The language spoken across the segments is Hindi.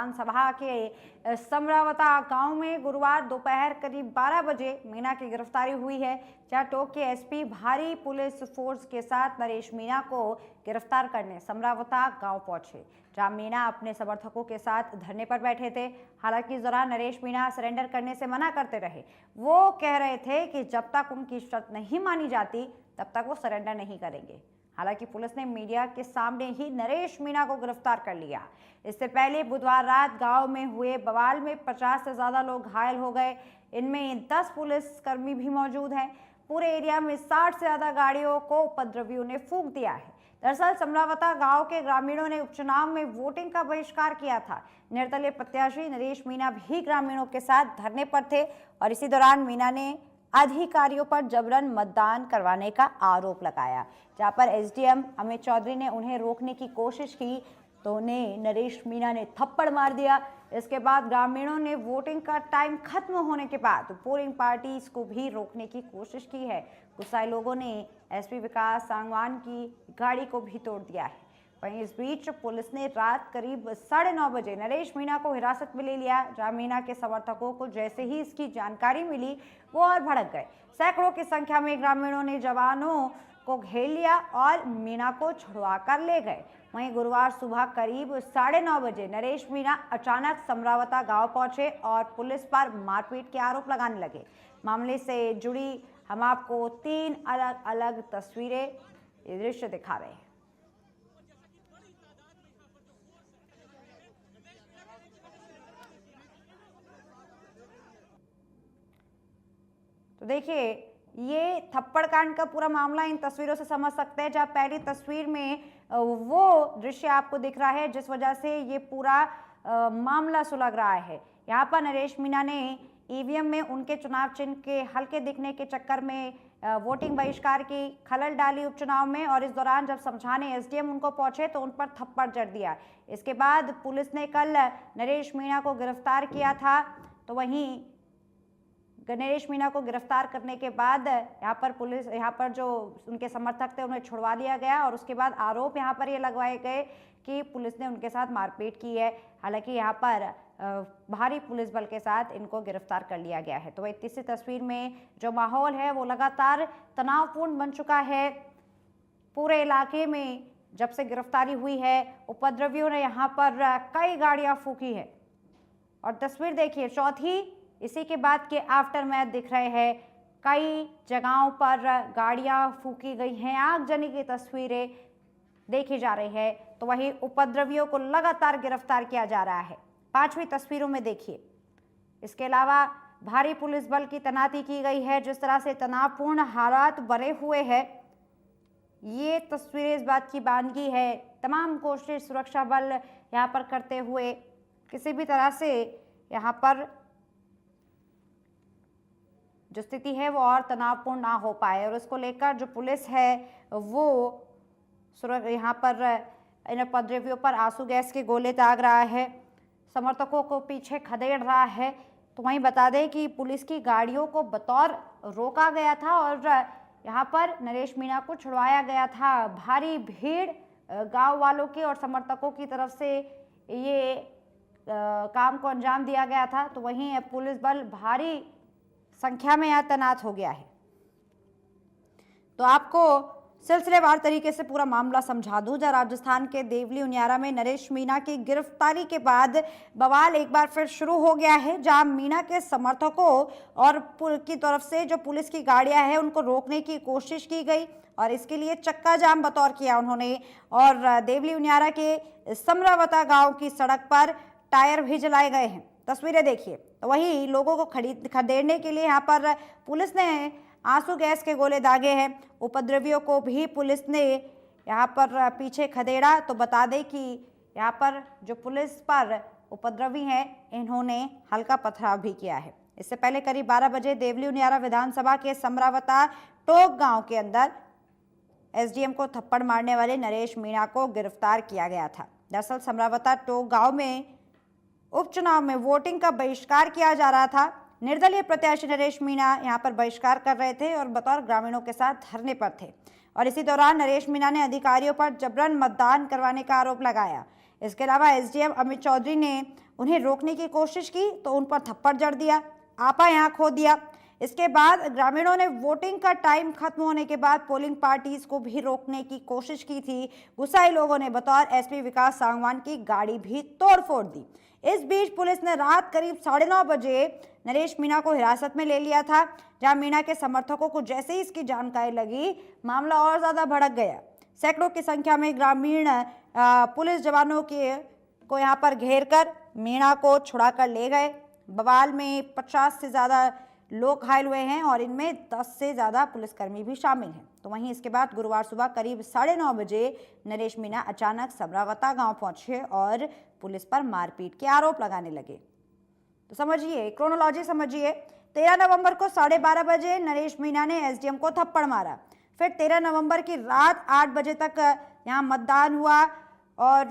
विधानसभा के समरावता गांव में गुरुवार दोपहर करीब 12 बजे मीना की गिरफ्तारी हुई है। जहां टोंक के एसपी भारी पुलिस फोर्स के साथ नरेश मीना को गिरफ्तार करने समरावता गांव पहुंचे, जहां मीना अपने समर्थकों के साथ धरने पर बैठे थे। हालांकि इस दौरान नरेश मीना सरेंडर करने से मना करते रहे। वो कह रहे थे कि जब तक उनकी शर्त नहीं मानी जाती तब तक वो सरेंडर नहीं करेंगे। हालांकि पुलिस ने मीडिया के सामने ही नरेश मीना को गिरफ्तार कर लिया। इससे पहले बुधवार रात गांव में हुए बवाल में 50 से ज्यादा लोग घायल हो गए। इनमें 10 पुलिसकर्मी भी मौजूद हैं। पूरे एरिया में 60 से ज्यादा गाड़ियों को उपद्रवियों ने फूंक दिया है। दरअसल समरावता गांव के ग्रामीणों ने उपचुनाव में वोटिंग का बहिष्कार किया था। निर्दलीय प्रत्याशी नरेश मीना भी ग्रामीणों के साथ धरने पर थे और इसी दौरान मीना ने अधिकारियों पर जबरन मतदान करवाने का आरोप लगाया। जहां पर एसडीएम अमित चौधरी ने उन्हें रोकने की कोशिश की तो उन्हें नरेश मीना ने थप्पड़ मार दिया। इसके बाद ग्रामीणों ने वोटिंग का टाइम खत्म होने के बाद पोलिंग पार्टीज को भी रोकने की कोशिश की है। गुस्साए लोगों ने एसपी विकास सांगवान की गाड़ी को भी तोड़ दिया है। वहीं इस बीच पुलिस ने रात करीब 9:30 बजे नरेश मीना को हिरासत में ले लिया। जहां मीना के समर्थकों को जैसे ही इसकी जानकारी मिली वो और भड़क गए। सैकड़ों की संख्या में ग्रामीणों ने जवानों को घेर लिया और मीना को छुड़वा कर ले गए। वहीं गुरुवार सुबह करीब 9:30 बजे नरेश मीना अचानक समरावता गांव पहुंचे और पुलिस पर मारपीट के आरोप लगाने लगे। मामले से जुड़ी हम आपको 3 अलग अलग तस्वीरें, ये दृश्य दिखा रहे हैं। तो देखिए, ये थप्पड़ कांड का पूरा मामला इन तस्वीरों से समझ सकते हैं। जहां पहली तस्वीर में वो दृश्य आपको दिख रहा है जिस वजह से ये पूरा मामला सुलग रहा है। यहाँ पर नरेश मीना ने ईवीएम में उनके चुनाव चिन्ह के हल्के दिखने के चक्कर में वोटिंग बहिष्कार की खलल डाली उपचुनाव में, और इस दौरान जब समझाने एसडीएम उनको पहुंचे तो उन पर थप्पड़ जड़ दिया। इसके बाद पुलिस ने कल नरेश मीना को गिरफ्तार किया था। तो वहीं नरेश मीना को गिरफ्तार करने के बाद यहाँ पर जो उनके समर्थक थे उन्हें छुड़वा दिया गया और उसके बाद आरोप यहाँ पर ये लगवाए गए कि पुलिस ने उनके साथ मारपीट की है। हालांकि यहाँ पर भारी पुलिस बल के साथ इनको गिरफ्तार कर लिया गया है। तो वही तीसरी तस्वीर में जो माहौल है वो लगातार तनावपूर्ण बन चुका है। पूरे इलाके में जब से गिरफ्तारी हुई है उपद्रवियों ने यहाँ पर कई गाड़ियां फूकी है। और तस्वीर देखिए, चौथी इसी के बाद के आफ्टर मैथ दिख रहे हैं। कई जगहों पर गाड़ियां फूकी गई हैं, आगजनी की तस्वीरें देखी जा रही है। तो वहीं उपद्रवियों को लगातार गिरफ्तार किया जा रहा है। 5वीं तस्वीरों में देखिए, इसके अलावा भारी पुलिस बल की तैनाती की गई है। जिस तरह से तनावपूर्ण हालात बने हुए हैं, ये तस्वीरें इस बात की बानगी है। तमाम कोशिश सुरक्षा बल यहाँ पर करते हुए किसी भी तरह से यहाँ पर जो स्थिति है वो और तनावपूर्ण ना हो पाए, और उसको लेकर जो पुलिस है वो यहाँ पर इन उपद्रवियों पर आंसू गैस के गोले दाग रहा है, समर्थकों को पीछे खदेड़ रहा है। तो वहीं बता दें कि पुलिस की गाड़ियों को बतौर रोका गया था और यहाँ पर नरेश मीना को छुड़वाया गया था। भारी भीड़ गांव वालों की और समर्थकों की तरफ से ये काम को अंजाम दिया गया था। तो वहीं पुलिस बल भारी संख्या में यहाँ तैनात हो गया है। तो आपको सिलसिलेवार तरीके से पूरा मामला समझा दूं। जहाँ राजस्थान के देवली उनियारा में नरेश मीना की गिरफ्तारी के बाद बवाल एक बार फिर शुरू हो गया है, जहां मीना के समर्थकों और की तरफ से जो पुलिस की गाड़ियां हैं उनको रोकने की कोशिश की गई और इसके लिए चक्का जाम बतौर किया उन्होंने। और देवली उनियारा के समरावता गाँव की सड़क पर टायर भी जलाए गए हैं। तस्वीरें देखिए। तो वही लोगों को खदेड़ने के लिए यहाँ पर पुलिस ने आंसू गैस के गोले दागे हैं। उपद्रवियों को भी पुलिस ने यहाँ पर पीछे खदेड़ा। तो बता दें कि यहाँ पर जो पुलिस पर उपद्रवी हैं इन्होंने हल्का पथराव भी किया है। इससे पहले करीब 12 बजे देवली उनियारा विधानसभा के समरावता टोक गांव के अंदर एसडीएम को थप्पड़ मारने वाले नरेश मीना को गिरफ्तार किया गया था। दरअसल समरावता टोक गाँव में उपचुनाव में वोटिंग का बहिष्कार किया जा रहा था। निर्दलीय प्रत्याशी नरेश मीना यहां पर बहिष्कार कर रहे थे और बतौर ग्रामीणों के साथ धरने पर थे। और इसी दौरान नरेश मीना ने अधिकारियों पर जबरन मतदान करवाने का आरोप लगाया। इसके अलावा एसडीएम अमित चौधरी ने उन्हें रोकने की कोशिश की तो उन पर थप्पड़ जड़ दिया, आपा यहाँ खो दिया। इसके बाद ग्रामीणों ने वोटिंग का टाइम खत्म होने के बाद पोलिंग पार्टीज को भी रोकने की कोशिश की थी। गुस्साए लोगों ने बतौर एसपी विकास सांगवान की गाड़ी भी तोड़फोड़ दी। इस बीच पुलिस ने रात करीब 9:30 बजे नरेश मीणा को हिरासत में ले लिया था, जहां मीणा के समर्थकों को जैसे ही इसकी जानकारी लगी, मामला और ज्यादा भड़क गया। सैकड़ों की संख्या में ग्रामीण पुलिस जवानों को यहां पर घेर कर मीणा को छुड़ा कर ले गए। बवाल में 50 से ज्यादा लोग घायल हुए हैं और इनमें 10 से ज्यादा पुलिसकर्मी भी शामिल हैं। तो वहीं इसके बाद गुरुवार सुबह करीब 9:30 बजे नरेश मीणा अचानक समरावता गांव पहुंचे और पुलिस पर मारपीट के आरोप लगाने लगे। तो समझिए, क्रोनोलॉजी समझिए। 13 नवंबर को 12:30 बजे नरेश मीणा ने एसडीएम को थप्पड़ मारा। फिर 13 नवंबर की रात 8 बजे तक यहाँ मतदान हुआ और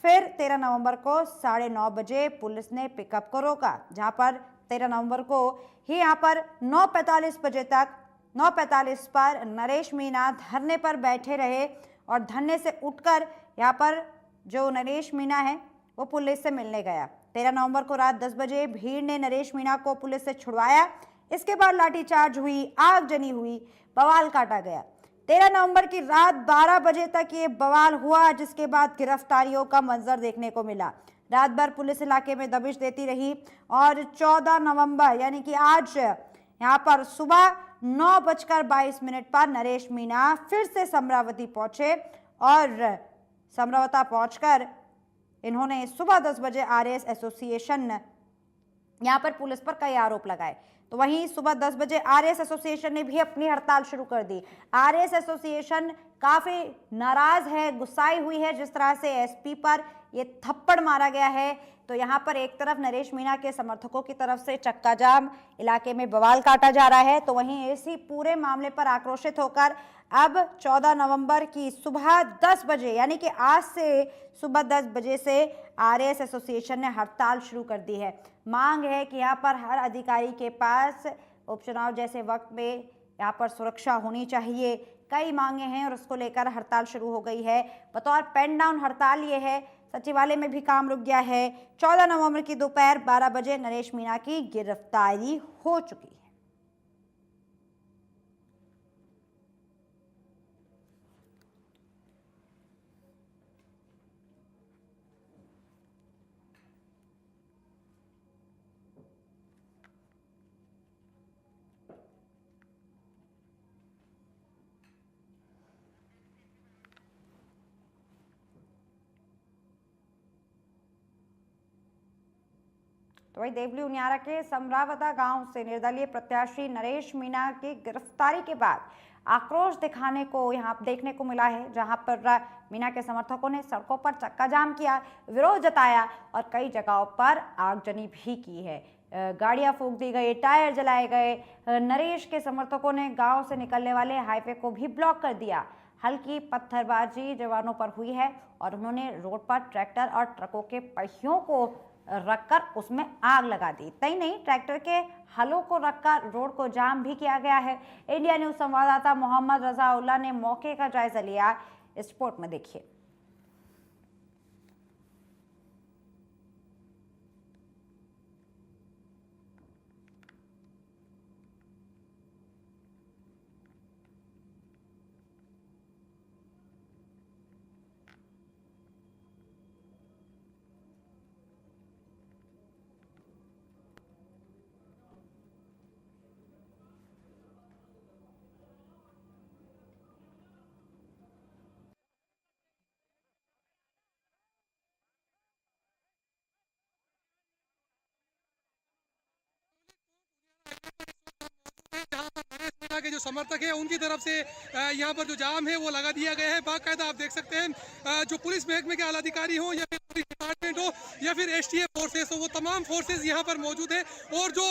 फिर 13 नवंबर को 9:30 बजे पुलिस ने पिकअप को रोका, जहां पर 13 नवंबर को ही यहाँ पर 9:45 बजे तक 9:45 पर नरेश मीणा धरने पर बैठे रहे और धरने से उठकर यहाँ पर जो नरेश मीणा है वो पुलिस से मिलने गया। 13 नवंबर को रात 10 बजे भीड़ ने नरेश मीणा को पुलिस से छुड़वाया। इसके बाद लाठीचार्ज हुई, आगजनी हुई, बवाल काटा गया। 13 नवंबर की रात 12 बजे तक ये बवाल हुआ, जिसके बाद गिरफ्तारियों का मंजर देखने को मिला। रात भर पुलिस इलाके में दबिश देती रही और 14 नवंबर यानी कि आज यहाँ पर सुबह 9:22 पर नरेश मीणा फिर से समरावती पहुंचे और समरावता पहुंचकर इन्होंने सुबह 10 बजे आरएस एसोसिएशन यहाँ पर पुलिस पर कई आरोप लगाए। तो वहीं सुबह 10 बजे आरएस एसोसिएशन ने भी अपनी हड़ताल शुरू कर दी। आरएस एसोसिएशन काफी नाराज है, गुस्साई हुई है जिस तरह से एसपी पर ये थप्पड़ मारा गया है। तो यहाँ पर एक तरफ नरेश मीणा के समर्थकों की तरफ से चक्का जाम, इलाके में बवाल काटा जा रहा है, तो वहीं इसी पूरे मामले पर आक्रोशित होकर अब 14 नवंबर की सुबह 10 बजे यानी कि आज से सुबह 10 बजे से आरएस एसोसिएशन ने हड़ताल शुरू कर दी है। मांग है कि यहाँ पर हर अधिकारी के पास उपचुनाव जैसे वक्त में यहाँ पर सुरक्षा होनी चाहिए। कई मांगे हैं और उसको लेकर हड़ताल शुरू हो गई है। बतौर पेन डाउन हड़ताल ये है, सचिवालय में भी काम रुक गया है। 14 नवंबर की दोपहर 12 बजे नरेश मीणा की गिरफ्तारी हो चुकी है। तो वही देवली उनियारा के समरावता गांव से निर्दलीय प्रत्याशी नरेश मीणा की गिरफ्तारी के बाद आक्रोश दिखाने को यहाँ देखने को मिला है, जहां पर मीणा के समर्थकों ने सड़कों पर चक्का जाम किया, विरोध जताया और कई जगहों पर आगजनी भी की है। गाड़ियां फूंक दी गई, टायर जलाए गए। नरेश के समर्थकों ने गांव से निकलने वाले हाईवे को भी ब्लॉक कर दिया। हल्की पत्थरबाजी जवानों पर हुई है और उन्होंने रोड पर ट्रैक्टर और ट्रकों के पहियों को रखकर उसमें आग लगा दी। इतना ही नहीं, ट्रैक्टर के हलों को रखकर रोड को जाम भी किया गया है। इंडिया न्यूज संवाददाता मोहम्मद रजाउल्लाह ने मौके का जायजा लिया। इस रिपोर्ट में देखिए। के जो समर्थक है उनकी तरफ से यहाँ पर जो जाम है वो लगा दिया गया है। बाकायदा आप देख सकते हैं जो पुलिस महकमे के आला अधिकारी हो या फिर पुलिस डिपार्टमेंट हो या फिर एसटीएफ फोर्सेस हो, वो तमाम फोर्सेस यहाँ पर मौजूद है और जो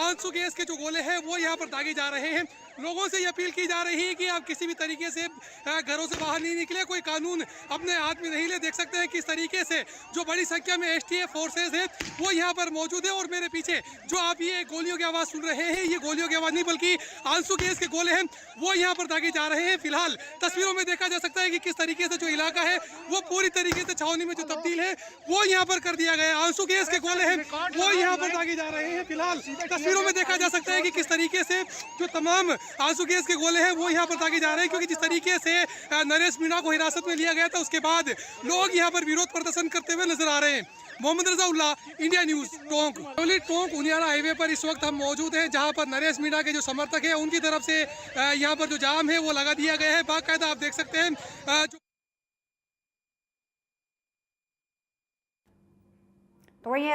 आंसू गैस के जो गोले हैं वो यहाँ पर दागे जा रहे हैं लोगों से ये अपील की जा रही है कि आप किसी भी तरीके से घरों से बाहर नहीं निकले, कोई कानून अपने हाथ में नहीं ले। देख सकते हैं किस तरीके से जो बड़ी संख्या में एसटीएफ फोर्सेस है वो यहाँ पर मौजूद है। और मेरे पीछे जो आप ये गोलियों की आवाज़ सुन रहे हैं, ये गोलियों की आवाज़ नहीं बल्कि आंसू गैस के गोले हैं वो यहाँ पर दागे जा रहे हैं। फिलहाल तस्वीरों में देखा जा सकता है कि किस तरीके से जो इलाका है वो पूरी तरीके से छावनी में जो तब्दील है वो यहाँ पर कर दिया गया है। आंसू गैस के गोले हैं वो यहाँ पर दागे जा रहे हैं। फिलहाल तस्वीरों में देखा जा सकता है कि किस तरीके से जो तमाम आंसू गैस के गोले हैं वो यहाँ पर दागे जा रहे हैं, क्योंकि जिस तरीके से नरेश मीणा को हिरासत में लिया गया था उसके बाद लोग यहाँ पर विरोध प्रदर्शन करते हुए नजर आ रहे हैं। Mohammed Raza Ullah, India News, Tonk. Tonk Uniara highway पर इस वक्त हम मौजूद हैं, जहां पर नरेश मीणा के जो समर्थक हैं उनकी तरफ से यहां पर जो जाम है वो लगा दिया गया है। बाकायदा आप देख सकते हैं तो वही